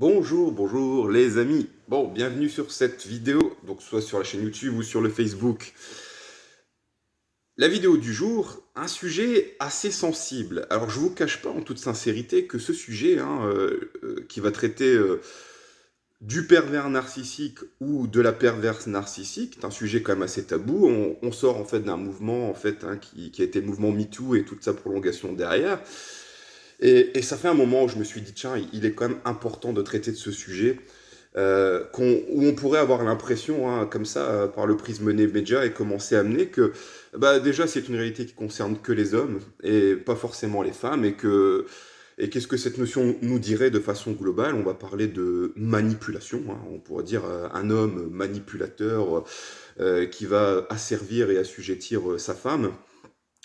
Bonjour les amis. Bon, bienvenue sur cette vidéo, donc soit sur la chaîne YouTube ou sur le Facebook. La vidéo du jour, un sujet assez sensible. Alors je vous cache pas en toute sincérité que ce sujet qui va traiter du pervers narcissique ou de la perverse narcissique, c'est un sujet quand même assez tabou. On sort en fait d'un mouvement qui a été le mouvement MeToo et toute sa prolongation derrière. Et ça fait un moment où je me suis dit, tiens, il est quand même important de traiter de ce sujet, où on pourrait avoir l'impression, comme ça, par le prisme des médias, et commencer à amener que, bah, déjà, c'est une réalité qui concerne que les hommes, et pas forcément les femmes, et qu'est-ce que cette notion nous dirait de façon globale? On va parler de manipulation, on pourrait dire un homme manipulateur qui va asservir et assujettir sa femme.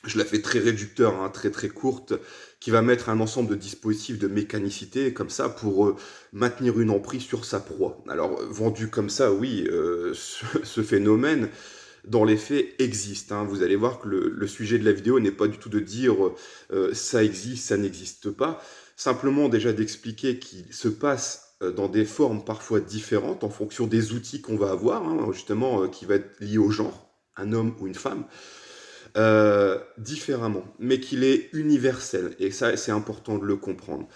Je la fais très réducteur, très très courte, qui va mettre un ensemble de dispositifs de mécanicité comme ça pour maintenir une emprise sur sa proie. Alors vendu comme ça, oui, ce phénomène dans les faits existe. Vous allez voir que le sujet de la vidéo n'est pas du tout de dire ça existe, ça n'existe pas. Simplement déjà d'expliquer qu'il se passe dans des formes parfois différentes en fonction des outils qu'on va avoir, justement, qui va être lié au genre, un homme ou une femme différemment, mais qu'il est universel, et ça c'est important de le comprendre.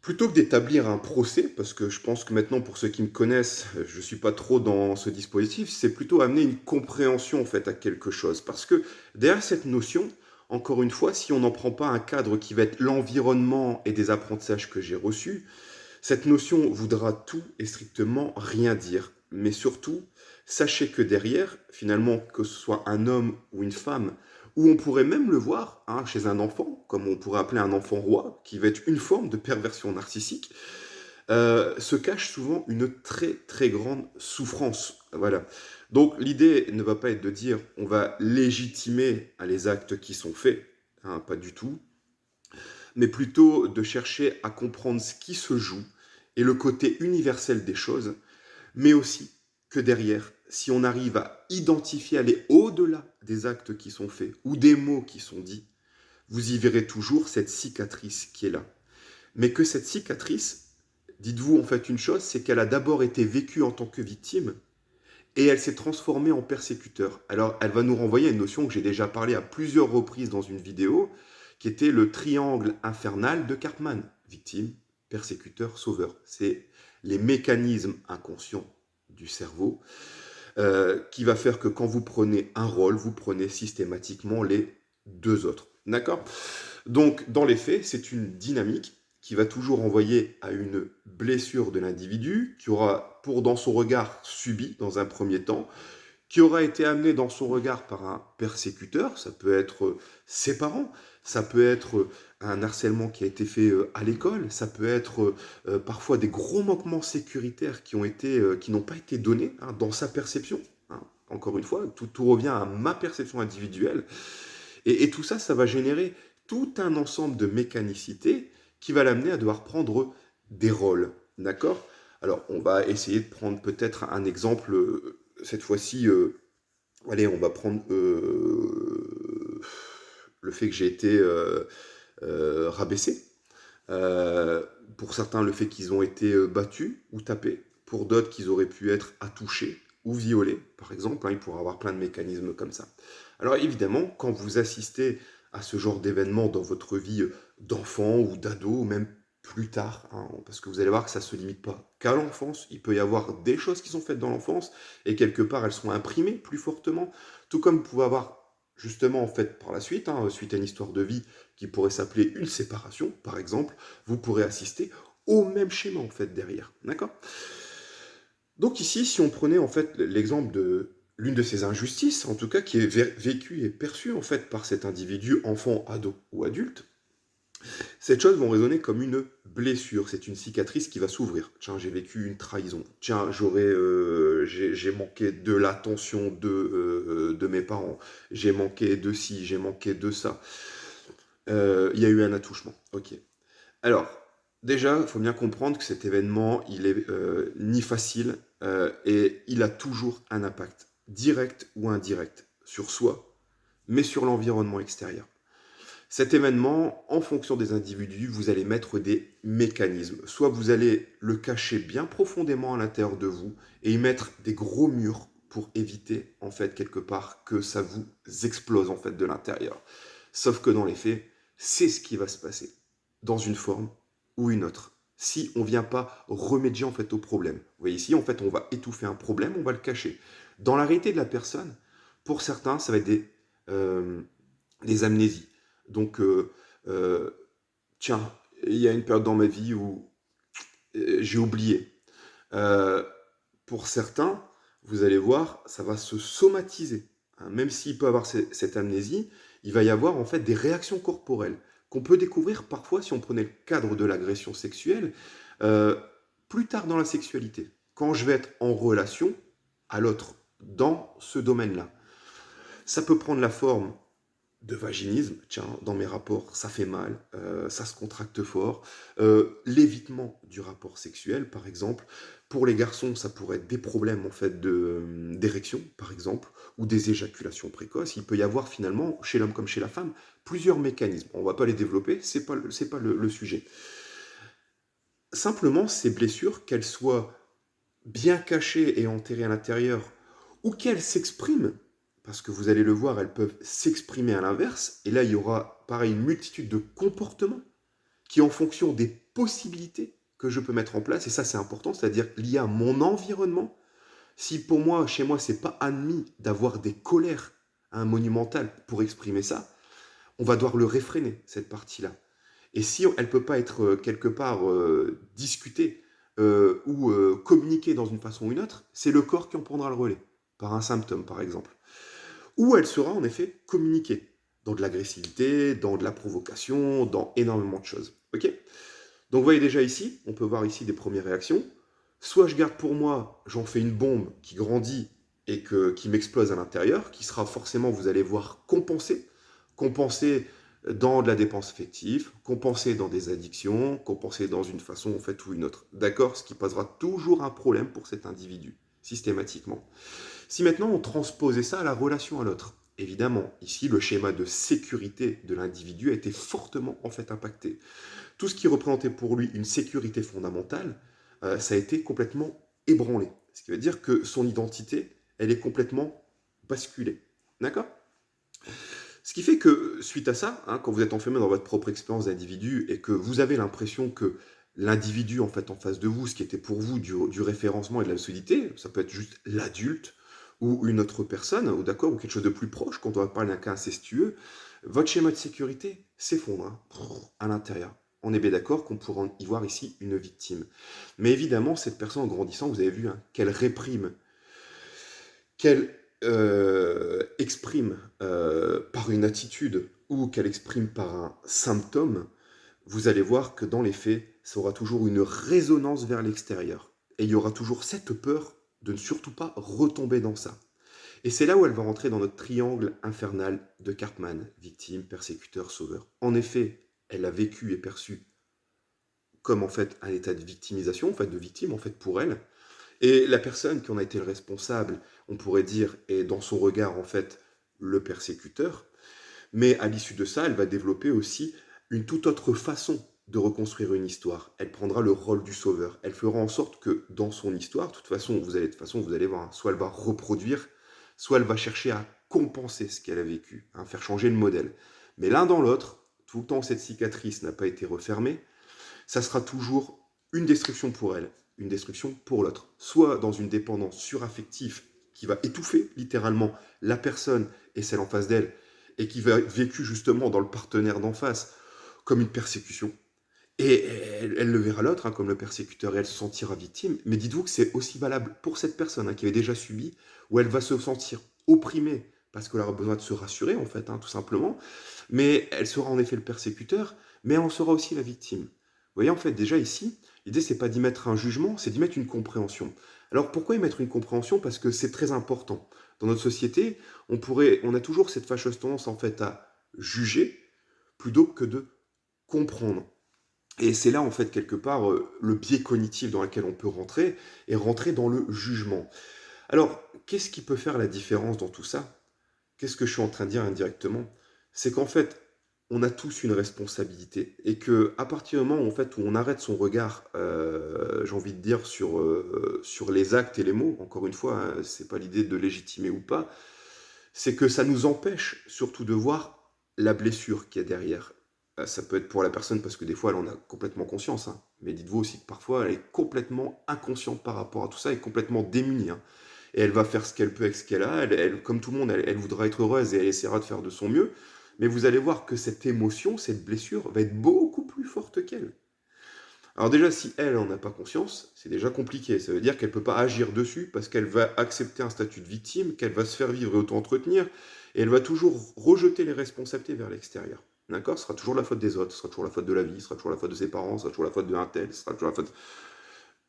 Plutôt que d'établir un procès, parce que je pense que maintenant pour ceux qui me connaissent, je suis pas trop dans ce dispositif, c'est plutôt amener une compréhension en fait à quelque chose, parce que derrière cette notion, encore une fois, si on n'en prend pas un cadre qui va être l'environnement et des apprentissages que j'ai reçus, cette notion voudra tout et strictement rien dire. Mais surtout, sachez que derrière, finalement, que ce soit un homme ou une femme, ou on pourrait même le voir chez un enfant, comme on pourrait appeler un enfant roi, qui va être une forme de perversion narcissique, se cache souvent une très très grande souffrance. Voilà. Donc l'idée ne va pas être de dire on va légitimer les actes qui sont faits, pas du tout, mais plutôt de chercher à comprendre ce qui se joue et le côté universel des choses, mais aussi que derrière, si on arrive à identifier, aller au-delà des actes qui sont faits ou des mots qui sont dits, vous y verrez toujours cette cicatrice qui est là. Mais que cette cicatrice, dites-vous en fait une chose, c'est qu'elle a d'abord été vécue en tant que victime et elle s'est transformée en persécuteur. Alors elle va nous renvoyer à une notion que j'ai déjà parlé à plusieurs reprises dans une vidéo, qui était le triangle infernal de Cartman. Victime, persécuteur, sauveur. C'est les mécanismes inconscients du cerveau qui va faire que quand vous prenez un rôle, vous prenez systématiquement les deux autres. D'accord? Donc, dans les faits, c'est une dynamique qui va toujours envoyer à une blessure de l'individu, qui aura, dans son regard, subi dans un premier temps, qui aura été amené dans son regard par un persécuteur, ça peut être ses parents, ça peut être un harcèlement qui a été fait à l'école, ça peut être parfois des gros manquements sécuritaires qui n'ont pas été donnés dans sa perception. Encore une fois, tout revient à ma perception individuelle. Et tout ça, ça va générer tout un ensemble de mécanicité qui va l'amener à devoir prendre des rôles. D'accord? Alors, on va essayer de prendre peut-être un exemple, cette fois-ci, allez, on va prendre le fait que j'ai été rabaissé. Pour certains, le fait qu'ils ont été battus ou tapés. Pour d'autres, qu'ils auraient pu être attouchés ou violés, par exemple. Il pourrait y avoir plein de mécanismes comme ça. Alors évidemment, quand vous assistez à ce genre d'événement dans votre vie d'enfant ou d'ado, ou même plus tard, parce que vous allez voir que ça ne se limite pas qu'à l'enfance, il peut y avoir des choses qui sont faites dans l'enfance, et quelque part elles sont imprimées plus fortement, tout comme vous pouvez avoir justement en fait par la suite, suite à une histoire de vie qui pourrait s'appeler une séparation, par exemple, vous pourrez assister au même schéma en fait derrière, d'accord? Donc ici, si on prenait en fait l'exemple de l'une de ces injustices, en tout cas qui est vécue et perçue en fait par cet individu, enfant, ado ou adulte, ces choses vont résonner comme une blessure, c'est une cicatrice qui va s'ouvrir. Tiens, j'ai vécu une trahison. Tiens, j'ai manqué de l'attention de mes parents. J'ai manqué de ci, j'ai manqué de ça. Il y a eu un attouchement. Ok. Alors, déjà, il faut bien comprendre que cet événement, il est ni facile et il a toujours un impact, direct ou indirect, sur soi, mais sur l'environnement extérieur. Cet événement, en fonction des individus, vous allez mettre des mécanismes. Soit vous allez le cacher bien profondément à l'intérieur de vous et y mettre des gros murs pour éviter, en fait, quelque part, que ça vous explose, en fait, de l'intérieur. Sauf que dans les faits, c'est ce qui va se passer, dans une forme ou une autre. Si on ne vient pas remédier, en fait, au problème. Vous voyez ici, en fait, on va étouffer un problème, on va le cacher. Dans la réalité de la personne, pour certains, ça va être des amnésies. Donc, euh, tiens, il y a une période dans ma vie où j'ai oublié. Euh, pour certains, vous allez voir, ça va se somatiser. Hein. Même s'il peut avoir cette amnésie, il va y avoir en fait des réactions corporelles qu'on peut découvrir parfois si on prenait le cadre de l'agression sexuelle, euh, plus tard dans la sexualité. Quand je vais être en relation à l'autre dans ce domaine-là. Ça peut prendre la forme de vaginisme, tiens, dans mes rapports, ça fait mal, ça se contracte fort. L'évitement du rapport sexuel, par exemple. Pour les garçons, ça pourrait être des problèmes en fait d'érection, par exemple, ou des éjaculations précoces. Il peut y avoir finalement, chez l'homme comme chez la femme, plusieurs mécanismes. On ne va pas les développer, c'est pas le sujet. Simplement, ces blessures, qu'elles soient bien cachées et enterrées à l'intérieur, ou qu'elles s'expriment, parce que vous allez le voir, elles peuvent s'exprimer à l'inverse, et là il y aura pareil une multitude de comportements qui en fonction des possibilités que je peux mettre en place, et ça c'est important, c'est-à-dire lié à mon environnement, si pour moi, chez moi, c'est pas admis d'avoir des colères monumentales pour exprimer ça, on va devoir le réfréner, cette partie-là. Et si elle ne peut pas être quelque part discutée ou communiquée dans une façon ou une autre, c'est le corps qui en prendra le relais, par un symptôme par exemple. Ou elle sera en effet communiquée dans de l'agressivité, dans de la provocation, dans énormément de choses. Ok. Donc vous voyez déjà ici, on peut voir ici des premières réactions. Soit je garde pour moi, j'en fais une bombe qui grandit et qui m'explose à l'intérieur, qui sera forcément, vous allez voir, compensée dans de la dépense affective, compensée dans des addictions, compensée dans une façon en fait ou une autre. D'accord. Ce qui posera toujours un problème pour cet individu, systématiquement. Si maintenant on transposait ça à la relation à l'autre, évidemment, ici le schéma de sécurité de l'individu a été fortement en fait impacté. Tout ce qui représentait pour lui une sécurité fondamentale, ça a été complètement ébranlé. Ce qui veut dire que son identité, elle est complètement basculée. D'accord. Ce qui fait que, suite à ça, hein, quand vous êtes enfermé dans votre propre expérience d'individu et que vous avez l'impression que l'individu en fait en face de vous, ce qui était pour vous du référencement et de la solidité, ça peut être juste l'adulte ou une autre personne, ou d'accord, ou quelque chose de plus proche, quand on va parler d'un cas incestueux, votre schéma de sécurité s'effondre hein, à l'intérieur. On est bien d'accord qu'on pourra y voir ici une victime. Mais évidemment, cette personne en grandissant, vous avez vu hein, qu'elle réprime, qu'elle exprime par une attitude ou qu'elle exprime par un symptôme, vous allez voir que dans les faits, ça aura toujours une résonance vers l'extérieur. Et il y aura toujours cette peur de ne surtout pas retomber dans ça. Et c'est là où elle va rentrer dans notre triangle infernal de Cartman, victime, persécuteur, sauveur. En effet, elle a vécu et perçu comme en fait un état de victimisation, en fait de victime en fait pour elle. Et la personne qui en a été le responsable, on pourrait dire, est dans son regard en fait le persécuteur. Mais à l'issue de ça, elle va développer aussi une toute autre façon de reconstruire une histoire. Elle prendra le rôle du sauveur. Elle fera en sorte que dans son histoire, de toute façon, vous allez voir, soit elle va reproduire, soit elle va chercher à compenser ce qu'elle a vécu, hein, faire changer le modèle. Mais l'un dans l'autre, tout le temps cette cicatrice n'a pas été refermée, ça sera toujours une destruction pour elle, une destruction pour l'autre. Soit dans une dépendance suraffective qui va étouffer littéralement la personne et celle en face d'elle, et qui va être vécue justement dans le partenaire d'en face comme une persécution. Et elle le verra l'autre hein, comme le persécuteur et elle se sentira victime. Mais dites-vous que c'est aussi valable pour cette personne hein, qui avait déjà subi, où elle va se sentir opprimée parce qu'elle aura besoin de se rassurer en fait, hein, tout simplement. Mais elle sera en effet le persécuteur, mais elle en sera aussi la victime. Vous voyez en fait déjà ici, l'idée c'est pas d'y mettre un jugement, c'est d'y mettre une compréhension. Alors pourquoi y mettre une compréhension? Parce que c'est très important. Dans notre société, on a toujours cette fâcheuse tendance en fait à juger plutôt que de comprendre. Et c'est là, en fait, quelque part, le biais cognitif dans lequel on peut rentrer, et rentrer dans le jugement. Alors, qu'est-ce qui peut faire la différence dans tout ça? Qu'est-ce que je suis en train de dire indirectement? C'est qu'en fait, on a tous une responsabilité et que à partir du moment où, en fait, où on arrête son regard, j'ai envie de dire sur les actes et les mots, encore une fois, hein, c'est pas l'idée de légitimer ou pas, c'est que ça nous empêche surtout de voir la blessure qu'il y a derrière. Ça peut être pour la personne parce que des fois elle en a complètement conscience, hein, mais dites-vous aussi que parfois elle est complètement inconsciente par rapport à tout ça et complètement démunie, hein. Et elle va faire ce qu'elle peut avec ce qu'elle a, comme tout le monde, elle voudra être heureuse et elle essaiera de faire de son mieux, mais vous allez voir que cette émotion, cette blessure va être beaucoup plus forte qu'elle. Alors déjà, si elle en a pas conscience, c'est déjà compliqué. Ça veut dire qu'elle peut pas agir dessus parce qu'elle va accepter un statut de victime, qu'elle va se faire vivre et auto-entretenir, et elle va toujours rejeter les responsabilités vers l'extérieur. D'accord? Ce sera toujours la faute des autres, ce sera toujours la faute de la vie, ce sera toujours la faute de ses parents, ce sera toujours la faute d'un tel, ce sera toujours la faute...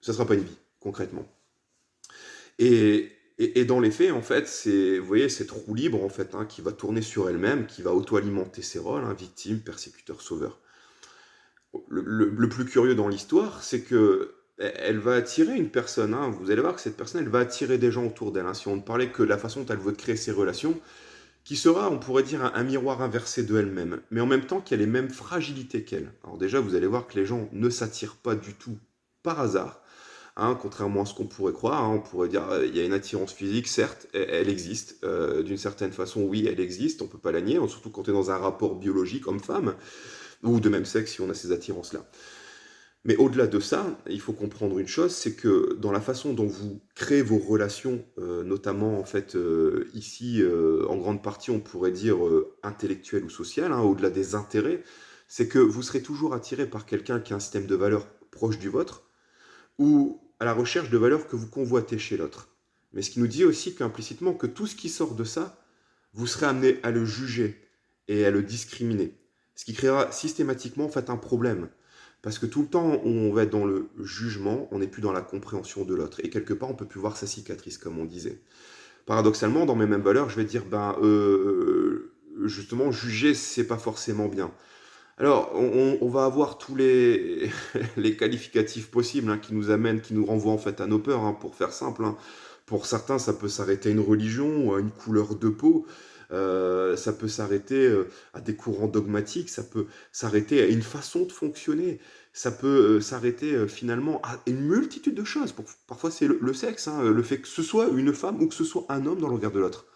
Ça sera pas une vie, concrètement. Et dans les faits, en fait, c'est, vous voyez, cette roue libre, en fait, hein, qui va tourner sur elle-même, qui va auto-alimenter ses rôles, hein, victime, persécuteur, sauveur. Le plus curieux dans l'histoire, c'est que elle va attirer une personne, hein. Vous allez voir que cette personne, elle va attirer des gens autour d'elle, hein. Si on ne parlait que de la façon dont elle veut créer ses relations, qui sera, on pourrait dire, un miroir inversé de elle-même, mais en même temps qui a les mêmes fragilités qu'elle. Alors déjà, vous allez voir que les gens ne s'attirent pas du tout par hasard, hein, contrairement à ce qu'on pourrait croire, hein. On pourrait dire, il y a une attirance physique, certes, elle existe, d'une certaine façon, oui, elle existe, on peut pas la nier, surtout quand on est dans un rapport biologique homme-femme, ou de même sexe si on a ces attirances-là. Mais au-delà de ça, il faut comprendre une chose, c'est que dans la façon dont vous créez vos relations, notamment en fait ici, en grande partie, on pourrait dire intellectuelles ou sociales, hein, au-delà des intérêts, c'est que vous serez toujours attiré par quelqu'un qui a un système de valeurs proche du vôtre, ou à la recherche de valeurs que vous convoitez chez l'autre. Mais ce qui nous dit aussi qu'implicitement que tout ce qui sort de ça, vous serez amené à le juger et à le discriminer. Ce qui créera systématiquement en fait un problème. Parce que tout le temps où on va être dans le jugement, on n'est plus dans la compréhension de l'autre. Et quelque part, on peut plus voir sa cicatrice, comme on disait. Paradoxalement, dans mes mêmes valeurs, je vais dire, justement, juger, c'est pas forcément bien. Alors, on va avoir tous les, les qualificatifs possibles, hein, qui nous amènent, qui nous renvoient en fait à nos peurs, hein, pour faire simple, hein. Pour certains, ça peut s'arrêter à une religion ou à une couleur de peau. Ça peut s'arrêter à des courants dogmatiques, ça peut s'arrêter à une façon de fonctionner, ça peut s'arrêter finalement à une multitude de choses. Parfois, c'est le sexe, hein, le fait que ce soit une femme ou que ce soit un homme dans le regard de l'autre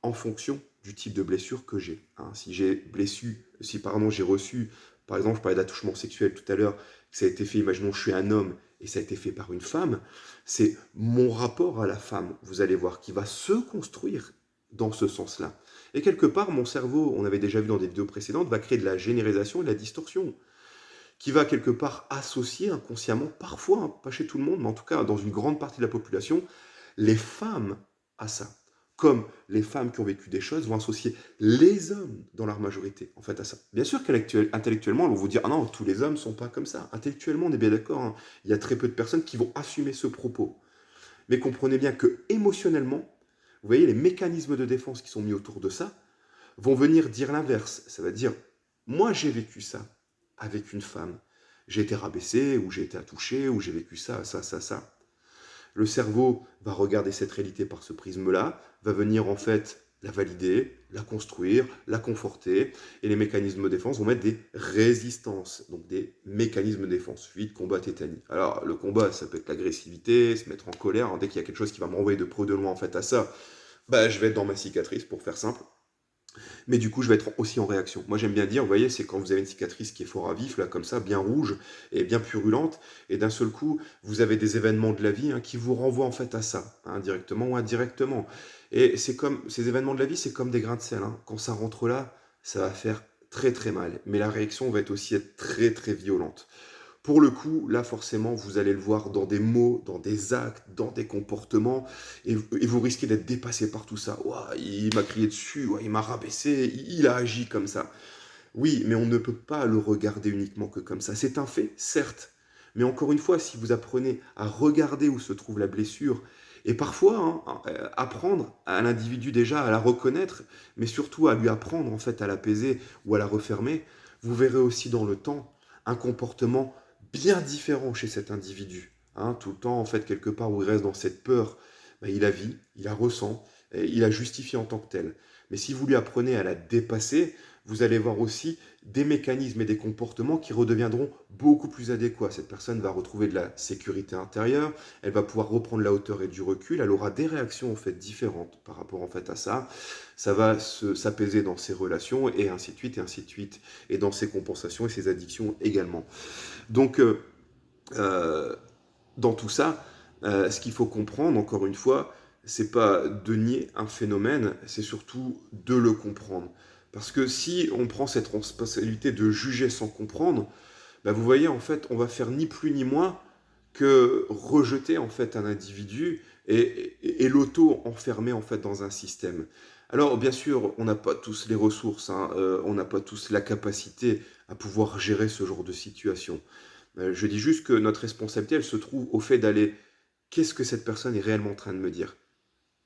en fonction du type de blessure que j'ai, hein. Si pardon, j'ai reçu, par exemple, je parlais d'attouchement sexuel tout à l'heure, que ça a été fait, imaginons je suis un homme et ça a été fait par une femme, c'est mon rapport à la femme, vous allez voir, qui va se construire dans ce sens-là. Et quelque part, mon cerveau, on avait déjà vu dans des vidéos précédentes, va créer de la généralisation et de la distorsion, qui va quelque part associer inconsciemment, parfois, hein, pas chez tout le monde, mais en tout cas dans une grande partie de la population, les femmes à ça. Comme les femmes qui ont vécu des choses vont associer les hommes dans leur majorité, en fait, à ça. Bien sûr qu'intellectuellement, on va vous dire, ah non, tous les hommes ne sont pas comme ça. Intellectuellement, on est bien d'accord, hein. Il y a très peu de personnes qui vont assumer ce propos. Mais comprenez bien que émotionnellement, vous voyez, les mécanismes de défense qui sont mis autour de ça vont venir dire l'inverse. Ça va dire, moi j'ai vécu ça avec une femme. J'ai été rabaissé, ou j'ai été attouché, ou j'ai vécu ça, ça, ça, ça. Le cerveau va regarder cette réalité par ce prisme-là, va venir en fait la valider, la construire, la conforter, et les mécanismes de défense vont mettre des résistances, donc des mécanismes de défense, fuite, combat, tétanie. Alors le combat, ça peut être l'agressivité, se mettre en colère. Alors, dès qu'il y a quelque chose qui va m'envoyer de près ou de loin en fait à ça, je vais être dans ma cicatrice pour faire simple. Mais du coup, je vais être aussi en réaction. Moi, j'aime bien dire, vous voyez, c'est quand vous avez une cicatrice qui est fort à vif, là, comme ça, bien rouge et bien purulente, et d'un seul coup, vous avez des événements de la vie, hein, qui vous renvoient en fait à ça, hein, directement ou indirectement. Et c'est comme, ces événements de la vie, c'est comme des grains de sel, hein. Quand ça rentre là, ça va faire très très mal. Mais la réaction va être aussi être très très violente. Pour le coup, là, forcément, vous allez le voir dans des mots, dans des actes, dans des comportements, et vous risquez d'être dépassé par tout ça. Ouah, il m'a crié dessus, ouah, il m'a rabaissé, il a agi comme ça. Oui, mais on ne peut pas le regarder uniquement que comme ça. C'est un fait, certes. Mais encore une fois, si vous apprenez à regarder où se trouve la blessure, et parfois, hein, apprendre à l'individu déjà à la reconnaître, mais surtout à lui apprendre en fait à l'apaiser ou à la refermer, vous verrez aussi dans le temps un comportement bien différent chez cet individu. Hein, tout le temps, en fait, quelque part où il reste dans cette peur, il la vit, il la ressent, et il la justifie en tant que telle. Mais si vous lui apprenez à la dépasser, vous allez voir aussi des mécanismes et des comportements qui redeviendront beaucoup plus adéquats. Cette personne va retrouver de la sécurité intérieure, elle va pouvoir reprendre la hauteur et du recul, elle aura des réactions en fait différentes par rapport en fait à ça. Ça va s'apaiser dans ses relations et ainsi de suite et ainsi de suite, et dans ses compensations et ses addictions également. Donc euh, dans tout ça, ce qu'il faut comprendre, encore une fois, c'est pas de nier un phénomène, c'est surtout de le comprendre. Parce que si on prend cette responsabilité de juger sans comprendre, bah vous voyez, en fait, on va faire ni plus ni moins que rejeter en fait un individu et l'auto-enfermer en fait dans un système. Alors bien sûr, on n'a pas tous les ressources, hein, on n'a pas tous la capacité à pouvoir gérer ce genre de situation. Je dis juste que notre responsabilité, elle se trouve au fait d'aller, qu'est-ce que cette personne est réellement en train de me dire?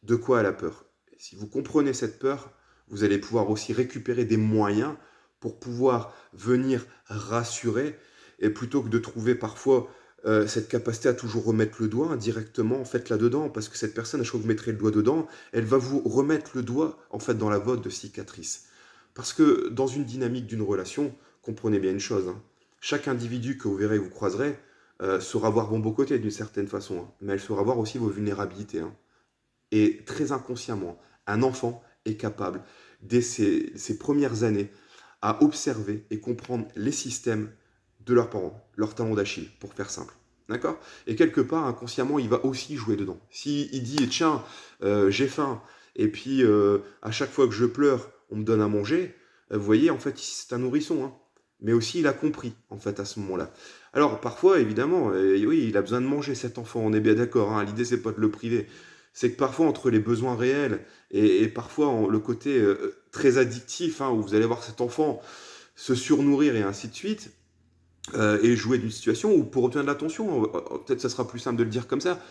De quoi elle a peur? Si vous comprenez cette peur, vous allez pouvoir aussi récupérer des moyens pour pouvoir venir rassurer, et plutôt que de trouver parfois cette capacité à toujours remettre le doigt indirectement en fait là-dedans, parce que cette personne, à chaque fois que vous mettrez le doigt dedans, elle va vous remettre le doigt en fait dans la voie de cicatrice. Parce que dans une dynamique d'une relation, comprenez bien une chose, hein, chaque individu que vous verrez, vous croiserez, saura voir vos beaux côtés d'une certaine façon, hein, mais elle saura voir aussi vos vulnérabilités, hein. Et très inconsciemment, un enfant est capable, dès ses premières années, à observer et comprendre les systèmes de leurs parents, leur talon d'Achille, pour faire simple. D'accord? Et quelque part, inconsciemment, il va aussi jouer dedans. Si il dit, tiens, j'ai faim, et puis à chaque fois que je pleure, on me donne à manger, vous voyez, en fait, c'est un nourrisson, hein. Mais aussi, il a compris, en fait, à ce moment-là. Alors, parfois, évidemment, oui, il a besoin de manger, cet enfant, on est bien d'accord, hein. L'idée, c'est pas de le priver. C'est que parfois, entre les besoins réels et parfois le côté très addictif, hein, où vous allez voir cet enfant se surnourrir et ainsi de suite, et jouer d'une situation où pour obtenir de l'attention, peut-être ça sera plus simple de le dire comme ça,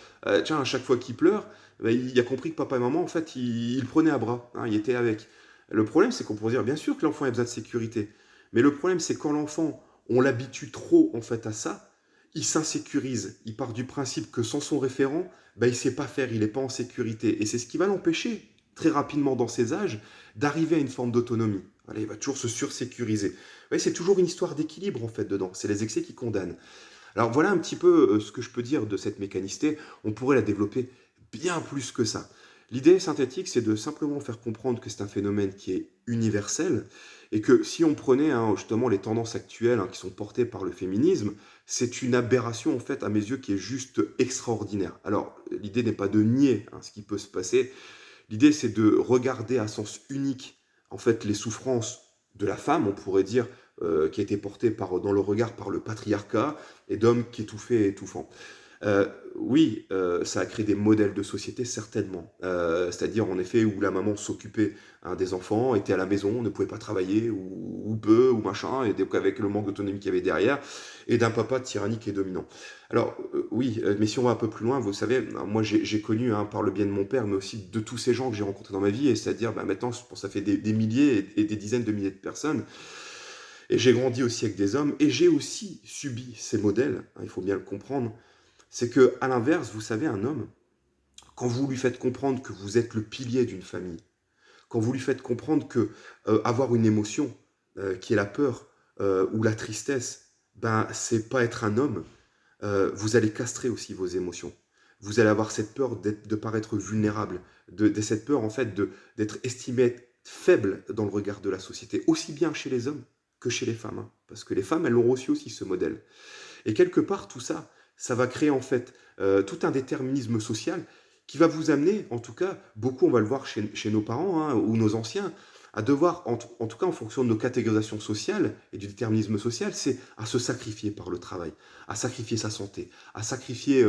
tiens, à chaque fois qu'il pleure, bah, il a compris que papa et maman, en fait, il le prenaient à bras, hein, il était avec. Le problème, c'est qu'on pourrait dire, bien sûr que l'enfant a besoin de sécurité, mais le problème, c'est quand l'enfant, on l'habitue trop, en fait, à ça, il s'insécurise, il part du principe que sans son référent, bah, il ne sait pas faire, il n'est pas en sécurité, et c'est ce qui va l'empêcher, très rapidement dans ses âges, d'arriver à une forme d'autonomie. Voilà, il va toujours se sursécuriser. Ouais, c'est toujours une histoire d'équilibre en fait dedans. C'est les excès qui condamnent. Alors voilà un petit peu ce que je peux dire de cette mécanicité. On pourrait la développer bien plus que ça. L'idée synthétique, c'est de simplement faire comprendre que c'est un phénomène qui est universel et que si on prenait hein, justement les tendances actuelles hein, qui sont portées par le féminisme, c'est une aberration en fait à mes yeux qui est juste extraordinaire. Alors l'idée n'est pas de nier hein, ce qui peut se passer. L'idée c'est de regarder à sens unique en fait les souffrances de la femme, on pourrait dire, qui a été portée dans le regard par le patriarcat et d'hommes qui étouffaient et étouffant. Oui, ça a créé des modèles de société, certainement. C'est-à-dire, en effet, où la maman s'occupait hein, des enfants, était à la maison, ne pouvait pas travailler, ou peu, ou machin, et donc avec le manque d'autonomie qu'il y avait derrière, et d'un papa tyrannique et dominant. Alors, oui, mais si on va un peu plus loin, vous savez, moi j'ai connu, hein, par le biais de mon père, mais aussi de tous ces gens que j'ai rencontrés dans ma vie, et c'est-à-dire, bah, maintenant, je pense que ça fait des milliers et des dizaines de milliers de personnes, et j'ai grandi aussi avec des hommes, et j'ai aussi subi ces modèles, hein, il faut bien le comprendre, c'est que, à l'inverse, vous savez, un homme, quand vous lui faites comprendre que vous êtes le pilier d'une famille, quand vous lui faites comprendre que avoir une émotion qui est la peur ou la tristesse, ben c'est pas être un homme. Vous allez castrer aussi vos émotions. Vous allez avoir cette peur de paraître vulnérable, de cette peur en fait d'être estimé faible dans le regard de la société, aussi bien chez les hommes que chez les femmes, hein, parce que les femmes elles ont reçu aussi ce modèle. Et quelque part, tout ça, ça va créer en fait tout un déterminisme social qui va vous amener, en tout cas, beaucoup, on va le voir chez nos parents hein, ou nos anciens, à devoir, en tout cas en fonction de nos catégorisations sociales et du déterminisme social, c'est à se sacrifier par le travail, à sacrifier sa santé, à sacrifier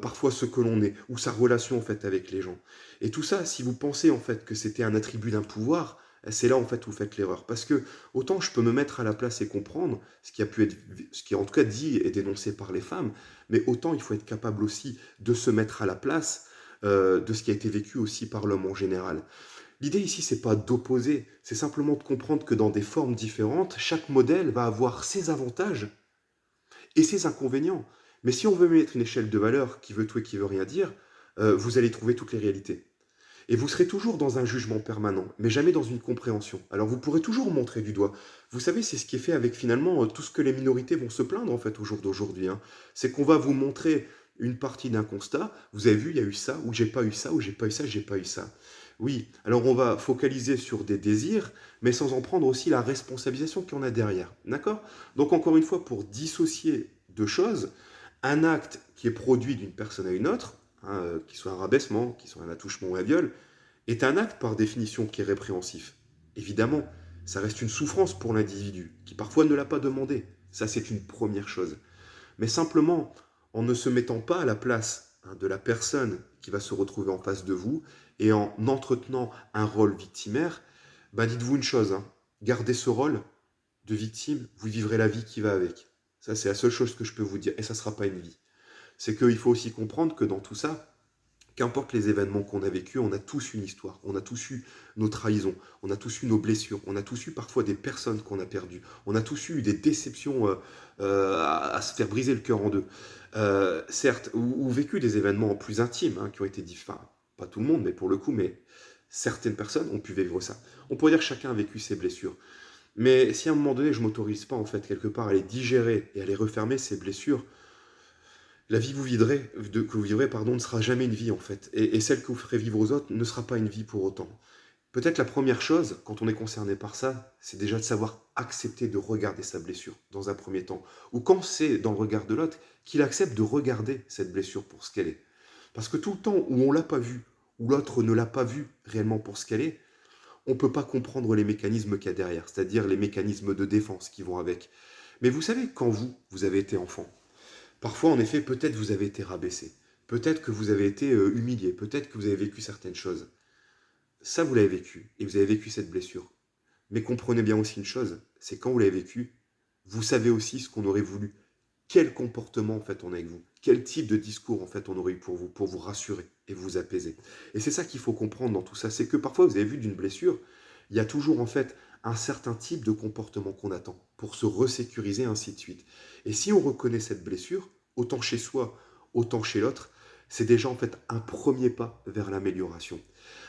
parfois ce que l'on est, ou sa relation en fait avec les gens. Et tout ça, si vous pensez en fait que c'était un attribut d'un pouvoir, c'est là en fait où vous faites l'erreur. Parce que autant je peux me mettre à la place et comprendre ce qui a pu être, ce qui est en tout cas dit et dénoncé par les femmes, mais autant il faut être capable aussi de se mettre à la place de ce qui a été vécu aussi par l'homme en général. L'idée ici, c'est pas d'opposer, c'est simplement de comprendre que dans des formes différentes, chaque modèle va avoir ses avantages et ses inconvénients. Mais si on veut mettre une échelle de valeur qui veut tout et qui veut rien dire, vous allez trouver toutes les réalités. Et vous serez toujours dans un jugement permanent, mais jamais dans une compréhension. Alors vous pourrez toujours montrer du doigt. Vous savez, c'est ce qui est fait avec finalement tout ce que les minorités vont se plaindre en fait au jour d'aujourd'hui, hein. C'est qu'on va vous montrer une partie d'un constat. Vous avez vu, il y a eu ça, ou j'ai pas eu ça, ou j'ai pas eu ça, j'ai pas eu ça. Oui, alors on va focaliser sur des désirs, mais sans en prendre aussi la responsabilisation qu'il y en a derrière. D'accord? Donc encore une fois, pour dissocier deux choses, un acte qui est produit d'une personne à une autre, hein, qui soit un rabaissement, qui soit un attouchement ou un viol, est un acte par définition qui est répréhensif. Évidemment, ça reste une souffrance pour l'individu, qui parfois ne l'a pas demandé. Ça, c'est une première chose. Mais simplement, en ne se mettant pas à la place, hein, de la personne qui va se retrouver en face de vous, et en entretenant un rôle victimaire, bah dites-vous une chose, hein, gardez ce rôle de victime, vous vivrez la vie qui va avec. Ça, c'est la seule chose que je peux vous dire, et ça ne sera pas une vie. C'est qu'il faut aussi comprendre que dans tout ça, qu'importe les événements qu'on a vécus, on a tous une histoire, on a tous eu nos trahisons, on a tous eu nos blessures, on a tous eu parfois des personnes qu'on a perdues, on a tous eu des déceptions à se faire briser le cœur en deux. Certes, ou vécu des événements plus intimes, hein, qui ont été différents, pas tout le monde, mais pour le coup, mais certaines personnes ont pu vivre ça. On pourrait dire que chacun a vécu ses blessures. Mais si à un moment donné, je m'autorise pas, en fait, quelque part, à les digérer et à les refermer, ces blessures, la vie que vous vivrez, pardon, ne sera jamais une vie en fait. Et celle que vous ferez vivre aux autres ne sera pas une vie pour autant. Peut-être la première chose, quand on est concerné par ça, c'est déjà de savoir accepter de regarder sa blessure dans un premier temps. Ou quand c'est dans le regard de l'autre, qu'il accepte de regarder cette blessure pour ce qu'elle est. Parce que tout le temps où on l'a pas vue, où l'autre ne l'a pas vue réellement pour ce qu'elle est, on ne peut pas comprendre les mécanismes qu'il y a derrière, c'est-à-dire les mécanismes de défense qui vont avec. Mais vous savez, quand vous avez été enfant, parfois, en effet, peut-être vous avez été rabaissé, peut-être que vous avez été humilié, peut-être que vous avez vécu certaines choses. Ça, vous l'avez vécu, et vous avez vécu cette blessure. Mais comprenez bien aussi une chose, c'est quand vous l'avez vécu, vous savez aussi ce qu'on aurait voulu. Quel comportement, en fait, on a avec vous. Quel type de discours, en fait, on aurait eu pour vous rassurer et vous apaiser. Et c'est ça qu'il faut comprendre dans tout ça, c'est que parfois, vous avez vu d'une blessure, il y a toujours, en fait, un certain type de comportement qu'on attend pour se resécuriser, ainsi de suite. Et si on reconnaît cette blessure, autant chez soi, autant chez l'autre, c'est déjà, en fait, un premier pas vers l'amélioration.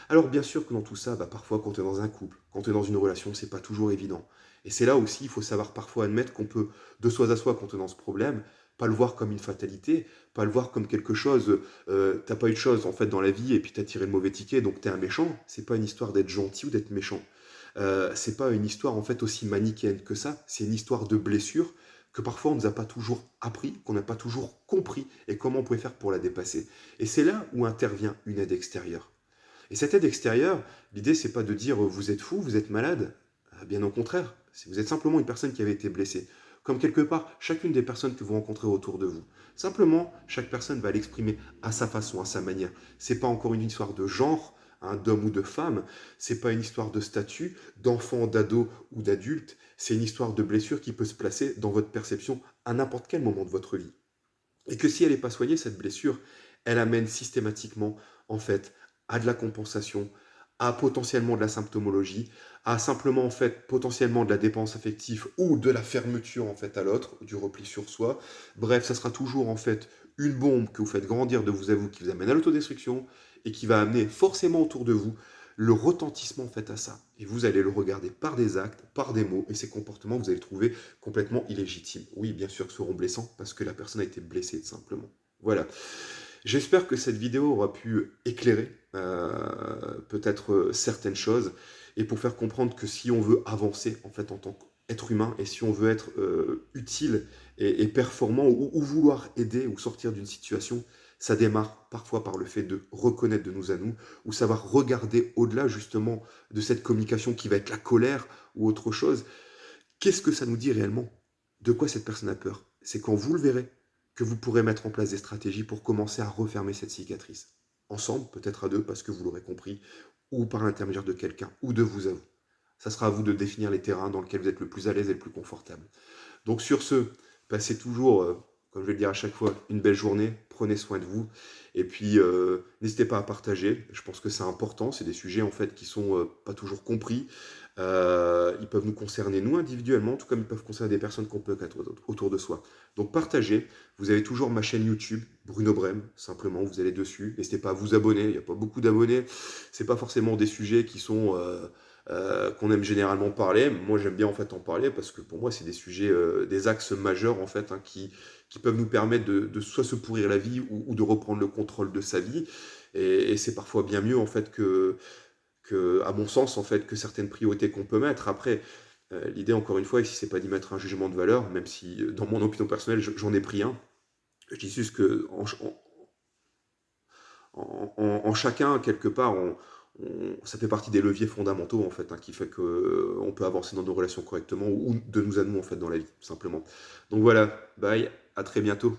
Alors bien sûr que dans tout ça, bah, parfois quand tu es dans un couple, quand tu es dans une relation, c'est pas toujours évident. Et c'est là aussi, il faut savoir parfois admettre qu'on peut, de soi à soi, quand on est dans ce problème, pas le voir comme une fatalité, pas le voir comme quelque chose, t'as pas eu de chose en fait dans la vie et puis t'as tiré le mauvais ticket, donc t'es un méchant. C'est pas une histoire d'être gentil ou d'être méchant. C'est pas une histoire en fait aussi manichéenne que ça. C'est une histoire de blessure que parfois on ne nous a pas toujours appris, qu'on n'a pas toujours compris et comment on pouvait faire pour la dépasser. Et c'est là où intervient une aide extérieure. Et cette aide extérieure, l'idée, c'est pas de dire vous êtes fou, vous êtes malade. Bien au contraire, vous êtes simplement une personne qui avait été blessée. Comme quelque part, chacune des personnes que vous rencontrez autour de vous. Simplement, chaque personne va l'exprimer à sa façon, à sa manière. C'est pas encore une histoire de genre, hein, d'homme ou de femme. C'est pas une histoire de statut, d'enfant, d'ado ou d'adulte. C'est une histoire de blessure qui peut se placer dans votre perception à n'importe quel moment de votre vie. Et que si elle n'est pas soignée, cette blessure, elle amène systématiquement, en fait, à de la compensation, à potentiellement de la symptomologie, à simplement, en fait, potentiellement de la dépendance affective ou de la fermeture, en fait, à l'autre, du repli sur soi. Bref, ça sera toujours, en fait, une bombe que vous faites grandir de vous à vous, qui vous amène à l'autodestruction et qui va amener forcément autour de vous le retentissement, en fait, à ça. Et vous allez le regarder par des actes, par des mots, et ces comportements, vous allez les trouver complètement illégitimes. Oui, bien sûr, que seront blessants, parce que la personne a été blessée, tout simplement. Voilà. J'espère que cette vidéo aura pu éclairer peut-être certaines choses, et pour faire comprendre que si on veut avancer, en fait, en tant qu'être humain, et si on veut être utile et performant, ou vouloir aider, ou sortir d'une situation, ça démarre parfois par le fait de reconnaître de nous à nous, ou savoir regarder au-delà justement de cette communication qui va être la colère ou autre chose. Qu'est-ce que ça nous dit réellement? De quoi cette personne a peur? C'est quand vous le verrez que vous pourrez mettre en place des stratégies pour commencer à refermer cette cicatrice. Ensemble, peut-être à deux, parce que vous l'aurez compris, ou par l'intermédiaire de quelqu'un, ou de vous à vous. Ça sera à vous de définir les terrains dans lesquels vous êtes le plus à l'aise et le plus confortable. Donc sur ce, passez toujours, comme je vais le dire à chaque fois, une belle journée, prenez soin de vous, et puis n'hésitez pas à partager, je pense que c'est important, c'est des sujets en fait qui sont pas toujours compris, ils peuvent nous concerner nous individuellement, tout comme ils peuvent concerner des personnes qu'on peut être autour de soi. Donc partagez, vous avez toujours ma chaîne YouTube, Bruno Brem, simplement, vous allez dessus. N'hésitez pas à vous abonner, il n'y a pas beaucoup d'abonnés. C'est pas forcément des sujets qui sont qu'on aime généralement parler. Moi, j'aime bien en fait en parler parce que pour moi, c'est des sujets, des axes majeurs en fait, hein, qui peuvent nous permettre de soit se pourrir la vie ou de reprendre le contrôle de sa vie. Et c'est parfois bien mieux en fait à mon sens en fait, que certaines priorités qu'on peut mettre. Après, l'idée encore une fois, ici, c'est pas d'y mettre un jugement de valeur, même si dans mon opinion personnelle, j'en ai pris un. Je dis juste que en chacun, quelque part, ça fait partie des leviers fondamentaux, en fait, hein, qui fait qu'on peut avancer dans nos relations correctement ou de nous à nous, en fait, dans la vie, tout simplement. Donc voilà, bye, à très bientôt.